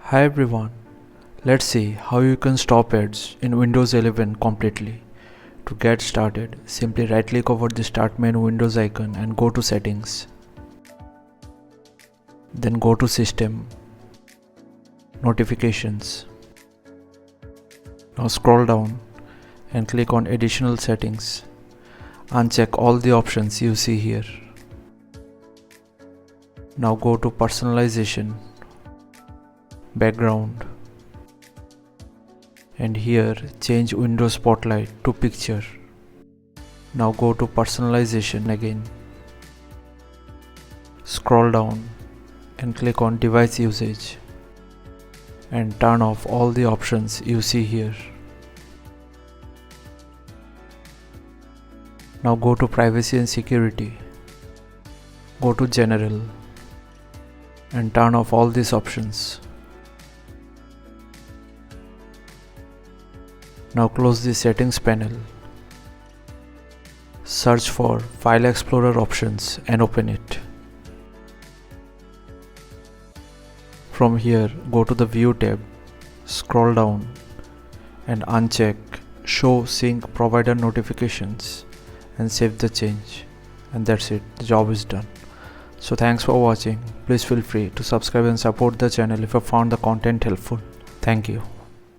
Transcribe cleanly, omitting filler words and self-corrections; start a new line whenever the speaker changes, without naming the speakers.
Hi everyone, let's see how you can stop ads in Windows 11 completely. To get started, simply right click over the Start menu Windows icon and go to Settings. Then go to System, Notifications. Now scroll down and click on Additional Settings. Uncheck all the options you see here. Now go to Personalization, Background, and here change Windows Spotlight to Picture. Now go to Personalization again. Scroll down and click on Device Usage and turn off all the options you see here. Now go to Privacy and Security. Go to General and turn off all these options. Now close the settings panel. Search for File Explorer options and open it. From here, go to the View tab, scroll down and uncheck Show Sync Provider Notifications and save the change. And that's it, the job is done. So thanks for watching. Please feel free to subscribe and support the channel if you found the content helpful. Thank you.